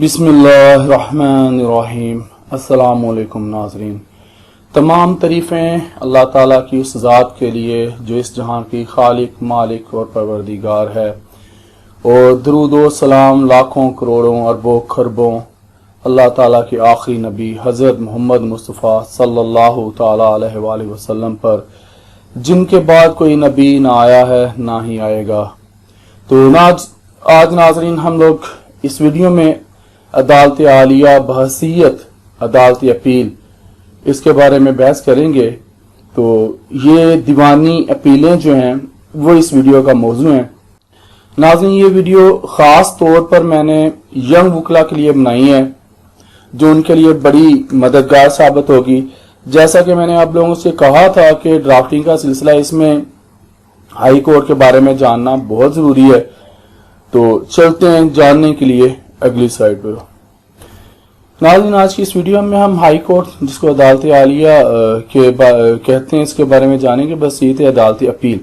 बिस्मिल्लाहिर्रहमानिर्रहीम। अस्सलाम वालेकुम नाज़रीन। तमाम तारीफ़ें अल्लाह ताला की उस ज़ात के लिए जो इस जहां की खालिक, मालिक और परवरदिगार है, और दरूद व सलाम लाखों करोड़ों अरबों खरबों अल्लाह ताला के आखिरी नबी हज़रत मोहम्मद मुस्तफ़ा सल्लल्लाहु ताला अलैहि वसल्लम पर, जिनके बाद कोई नबी ना आया है ना ही आएगा। तो आज नाज़रीन हम लोग इस वीडियो में अदालत आलिया बहसीयत अदालत अपील इसके बारे में बहस करेंगे। तो ये दीवानी अपीलें जो हैं वो इस वीडियो का मौजू है। नाज़रीन, ये वीडियो ख़ास तौर पर मैंने यंग वकला के लिए बनाई है, जो उनके लिए बड़ी मददगार साबित होगी। जैसा कि मैंने आप लोगों से कहा था कि ड्राफ्टिंग का सिलसिला, इसमें हाई कोर्ट के बारे में जानना बहुत ज़रूरी है। तो चलते हैं जानने के लिए अगली साइड पर। नाज़रीन, आज की इस वीडियो में हम हाई कोर्ट, जिसको अदालत आलिया कहते हैं, इसके बारे में जानेंगे। बहसीयत अदालत अपील।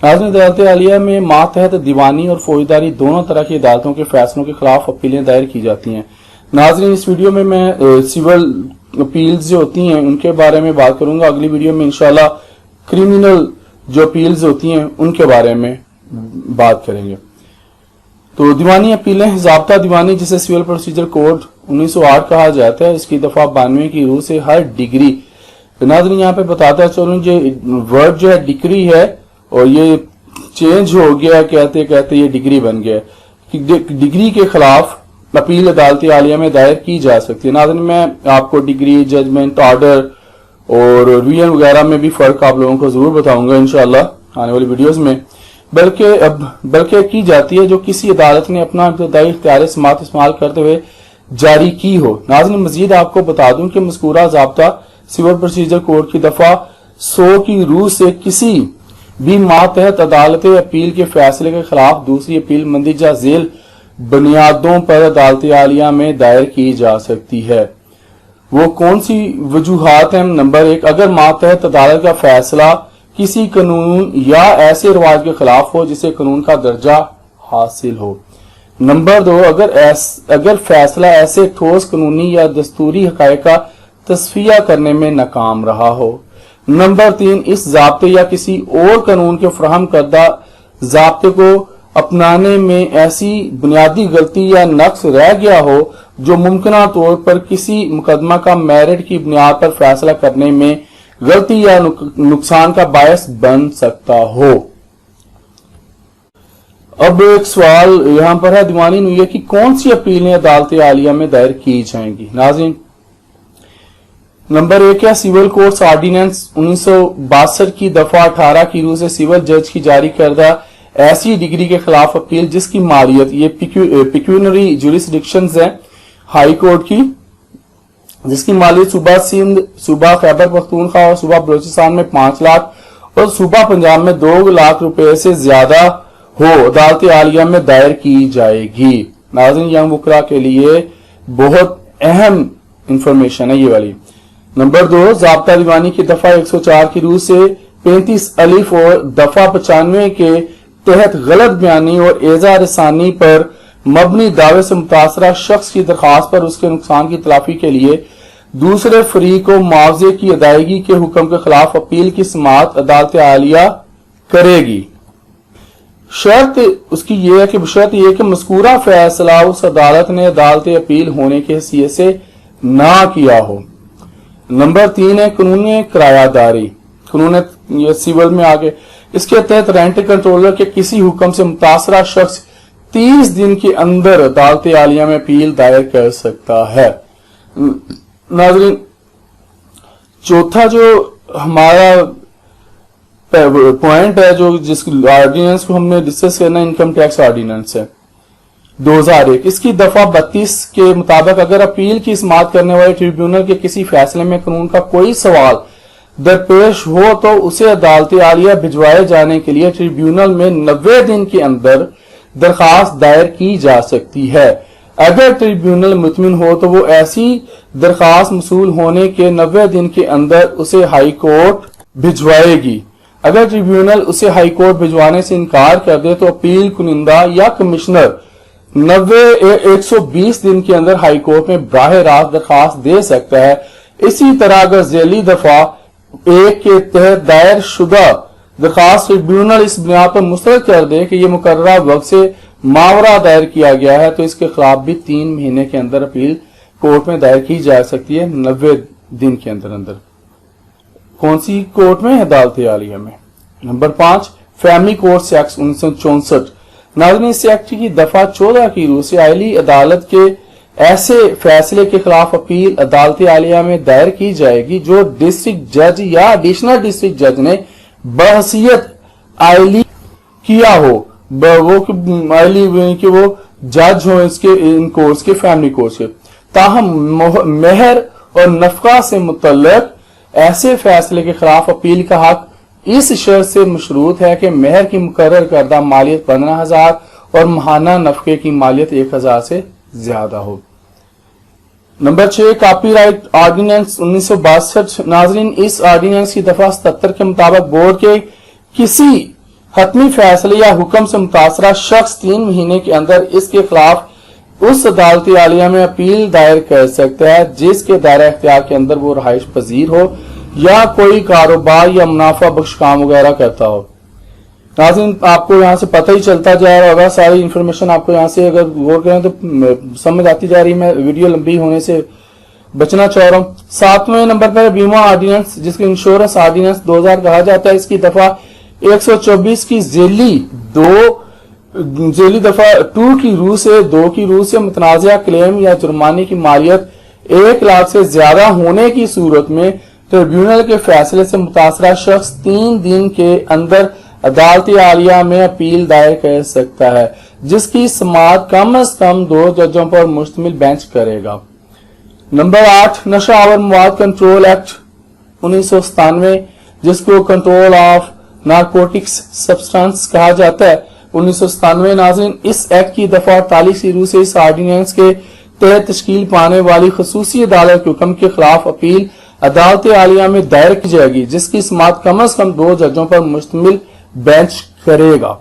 नाज़रीन, अदालत आलिया में मातहत दीवानी और फौजदारी दोनों तरह की अदालतों के फैसलों के खिलाफ अपीलें दायर की जाती हैं। नाज़रीन, इस वीडियो में मैं सिविल अपील्स जो होती हैं उनके बारे में बात करूंगा। अगली वीडियो में इंशाल्लाह क्रिमिनल जो अपील्स होती हैं उनके बारे में बात करेंगे। तो दीवानी अपीलें, ज़ाब्ता दीवानी जिसे सिविल प्रोसीजर कोड 1908 कहा जाता है, इसकी दफा 92 की रूह से हर डिग्री, नाज़रीन यहाँ पे बताता चलूं, ये वर्ड जो है डिग्री है और ये चेंज हो गया, कहते कहते ये डिग्री बन गया। डिग्री के खिलाफ अपील अदालत आलिया में दायर की जा सकती है। नाज़रीन, मैं आपको डिग्री, जजमेंट, ऑर्डर और रिवीजन वगैरह में भी फर्क आप लोगों को जरूर बताऊंगा इंशाल्लाह आने वाली वीडियोज में। बल्कि की जाती है जो किसी अदालत ने अपना इब्तदाई इख्तियार समाअत इस्तेमाल करते हुए जारी की हो। नाज़रीन, मजीद आपको बता दूं कि मज़कूरा ज़ाब्ता सिविल प्रोसीजर कोड की दफा 100 की रूह से किसी भी मातहत अदालत अपील के फैसले के खिलाफ दूसरी अपील मंदीजा झेल बुनियादों पर अदालत आलिया में दायर की जा सकती है। वो कौन सी वजूहात हैं? नंबर 1, अगर मातहत अदालत का फैसला किसी कानून या ऐसे रिवाज के खिलाफ हो जिसे कानून का दर्जा हासिल हो। नंबर 2, अगर फैसला ऐसे ठोस कानूनी या दस्तूरी हकायक का तस्फिया करने में नाकाम रहा हो। नंबर 3, इस ज़ाब्ते या किसी और कानून के फराहम करदा ज़ाब्ते को अपनाने में ऐसी बुनियादी गलती या नक्स रह गया हो जो मुमकिना तौर पर किसी मुकदमा का मेरिट की बुनियाद पर फैसला करने में गलती या नुकसान का बायस बन सकता हो। अब एक सवाल यहां पर है दीवानी नुय्या की कौन सी अपीलें अदालत आलिया में दायर की जाएंगी। नाज़रीन, नंबर 1 है सिविल कोर्ट्स ऑर्डिनेंस 1962 की दफा 18 की रूह से सिविल जज की जारी करदा ऐसी डिग्री के खिलाफ अपील जिसकी मालियत, ये पिक्यूनरी जुरिस्डिक्शंस है हाई कोर्ट की, जिसकी मालियत सूबा सिंध, सूबा खैबर पख्तूनख्वा और सूबा बलोचिस्तान में 5 लाख और सूबा पंजाब में 2 लाख रुपए से ज्यादा हो, अदालत आलिया में दायर की जाएगी। नाज़रीन, यंग वकला के लिए बहुत अहम इंफॉर्मेशन है ये वाली। नंबर 2, ज़ाब्ता दीवानी की दफा 104 की रूह से 35 अलिफ और दफा 95 के तहत गलत बयानी और एजा रसानी पर मबनी दावे से मुतासरा शख्स की दरखास्त पर उसके नुकसान की तलाफी के लिए दूसरे फरीक को मुआवजे की अदायगी के हुक्म के खिलाफ अपील की समाअत अदालत आलिया करेगी। शर्त उसकी ये है कि बशर्त ये कि मज़कूरा फैसला उस अदालत ने अदालत अपील होने की हैसियत से ना किया हो। नंबर 3 है कानून किरायादारी, कानून ये सिविल में आगे, इसके तहत रेंट कंट्रोलर के किसी हुक्म से मुतासरा शख्स 30 दिन के अंदर अदालत आलिया में अपील दायर कर सकता है। नाज़रीन, चौथा जो हमारा पॉइंट है, जो जिस ऑर्डिनेंस को हमने डिस्कस करना, इनकम टैक्स ऑर्डिनेंस है 2001, इसकी दफा 32 के मुताबिक अगर अपील की समाअत करने वाले ट्रिब्यूनल के किसी फैसले में कानून का कोई सवाल दरपेश हो तो उसे अदालत आलिया भिजवाए जाने के लिए ट्रिब्यूनल में 90 दिन के अंदर दरखास्त दायर की जा सकती है। अगर ट्रिब्यूनल मुतमिन हो तो वो ऐसी दरखास्त मसूल होने के 90 दिन के अंदर उसे हाई कोर्ट भिजवाएगी। अगर ट्रिब्यूनल उसे हाई कोर्ट भिजवाने से इनकार कर दे तो अपील कुनिंदा या कमिश्नर 120 दिन के अंदर हाई कोर्ट में बराह रास्त दरखास्त दे सकता है। इसी तरह अगर झेली दफा 1 के तहत दायर शुदा दरखास्त ट्रिब्यूनल इस बुनियाद पर मुस्तरद कर दे कि यह मुकर्ररा वक्त से मावरा दायर किया गया है, तो इसके खिलाफ भी 3 महीने के अंदर अपील कोर्ट में दायर की जा सकती है, 90 दिन के अंदर अंदर। कौन सी कोर्ट में? अदालत आलिया में। Number 5, family court act 1964। नाज़रीन, इस एक्ट की दफा 14 की रूह से आईली अदालत के ऐसे फैसले के खिलाफ अपील अदालत आलिया में दायर की जाएगी जो डिस्ट्रिक्ट जज या एडिशनल डिस्ट्रिक्ट जज ने बहसियत आईली किया हो, वो आईली कि वो जज हो इसके इन कोर्ट्स के, फैमिली कोर्ट्स के। ताहम मेहर और नफका से मुतल्लक ऐसे फैसले के खिलाफ अपील का हक इस शर्त से मशरूत है कि मेहर की मुकर्रर करदा मालियत 15,000 और माहाना नफके की मालियत 1,000 से ज्यादा हो। Number 6, copyright ordinance 1962। नाजरीन, इस ऑर्डिनेंस की दफा 77 के मुताबिक बोर्ड के किसी हतमी फैसले या हुक्म से मुतासरा शख्स 3 महीने के अंदर इसके खिलाफ उस अदालती आलिया में अपील दायर कर सकता है जिसके दायरा इख्तियार के अंदर वो रहाइश पजीर हो या कोई कारोबार या मुनाफा बख्श काम वगैरह करता हो। नाज़रीन, आपको यहाँ से पता ही चलता जा रहा होगा, सारी इंफॉर्मेशन आपको यहाँ से अगर गौर करें तो समझ आती जा रही है। मैं वीडियो लंबी होने से बचना चाह रहा हूँ। 7वें नंबर पर बीमा ऑर्डिनेंस, जिसको इंश्योरेंस ऑर्डिनेंस 2000 कहा जाता है, इसकी दफा 124 की जेली दफा 2 की रूह से मुतनाज़ा क्लेम या जुर्माने की मालियत 1 लाख से ज्यादा होने की सूरत में ट्रिब्यूनल के फैसले से मुतासरा शख्स 3 दिन के अंदर अदालती आलिया में अपील दायर कर सकता है, जिसकी समाअत कम से कम 2 जजों पर मुश्तमिल बेंच करेगा। नंबर 8, नशा आवर मवाद कंट्रोल एक्ट 1997, जिसको कंट्रोल ऑफ नारकोटिक्स सब्सटेंस कहा जाता है, 1997। नाज़रीन, इस एक्ट की दफा 48 की रूह से इस ऑर्डिनेंस के तहत तश्कील पाने वाली खसूसी अदालत के हुक्म के खिलाफ अपील अदालत आलिया में दायर की जाएगी, जिसकी समाअत कम से कम 2 जजों पर मुश्तमिल बेंच करेगा।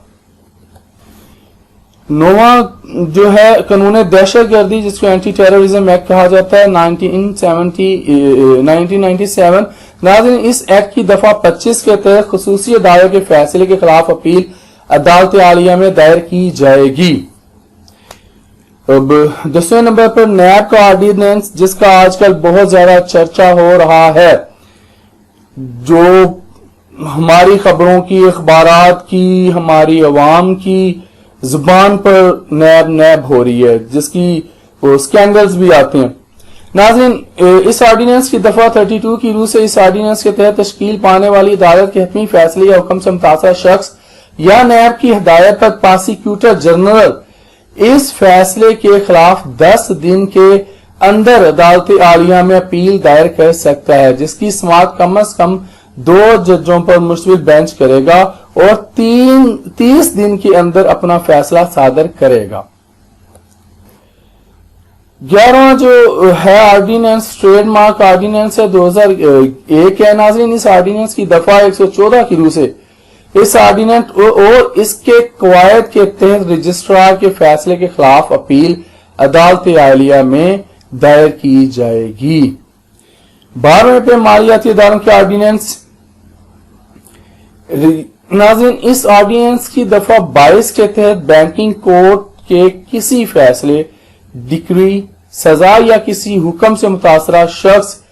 9वां जो है कानून दहशतगर्दी, जिसको एंटी टेररिज्म एक्ट कहा जाता है, 1997। नाज़रीन, इस एक्ट की दफा 25 के तहत खसूसी अदालत के फैसले के खिलाफ अपील अदालत आलिया में दायर की जाएगी। अब 10वें नंबर पर नैब का ऑर्डिनेंस, जिसका आजकल बहुत ज्यादा चर्चा हो रहा है, जो हमारी खबरों की, अखबारात की, हमारी अवाम की जुबान पर नैब हो रही है, जिसकी स्कैंडल्स भी आते हैं। नाज़रीन, इस ऑर्डिनेंस की दफा 32 की रूह से इस ऑर्डिनेंस के तहत तश्कील पाने वाली अदालत के हतमी फैसले या हुक्म से मुतासरा शख्स या नैब की हिदायत पर प्रोसिक्यूटर जनरल इस फैसले के खिलाफ 10 दिन के अंदर अदालत आलिया में अपील दायर कर सकता है, जिसकी समाअत कम से कम 2 जजों पर मुश्तमिल बेंच करेगा और 30 दिन के अंदर अपना फैसला सादर करेगा। 11वां जो है ऑर्डिनेंस, ट्रेडमार्क ऑर्डिनेंस है, 2001 है। नाज़रीन, इस ऑर्डिनेंस की दफा 114 की रूह से इस ऑर्डिनेंस और इसके कवायद के तहत रजिस्ट्रार के फैसले के खिलाफ अपील अदालत आलिया में दायर की जाएगी। 12वें पे मालियाती इदारों के ऑर्डिनेंस। नाज़रीन, इस ऑर्डिनेंस की दफा 22 के तहत बैंकिंग कोर्ट के किसी फैसले, डिक्री, सजा या किसी हुक्म से मुतासरा शख्स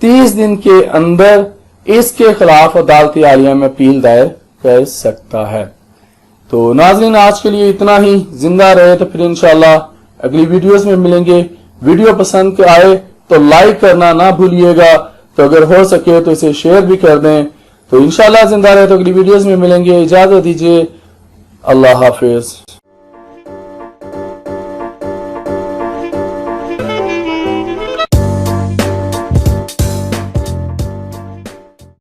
30 दिन के अंदर इसके खिलाफ अदालत आलिया में अपील दायर कर सकता है। तो नाज़रीन, आज के लिए इतना ही। जिंदा रहे तो फिर इंशाल्लाह अगली वीडियोस में मिलेंगे। वीडियो पसंद आए तो लाइक करना ना भूलिएगा, तो अगर हो सके तो इसे शेयर भी कर दें। तो इंशाल्लाह जिंदा रहे तो अगली वीडियोस में मिलेंगे। इजाजत दीजिए, अल्लाह हाफिज।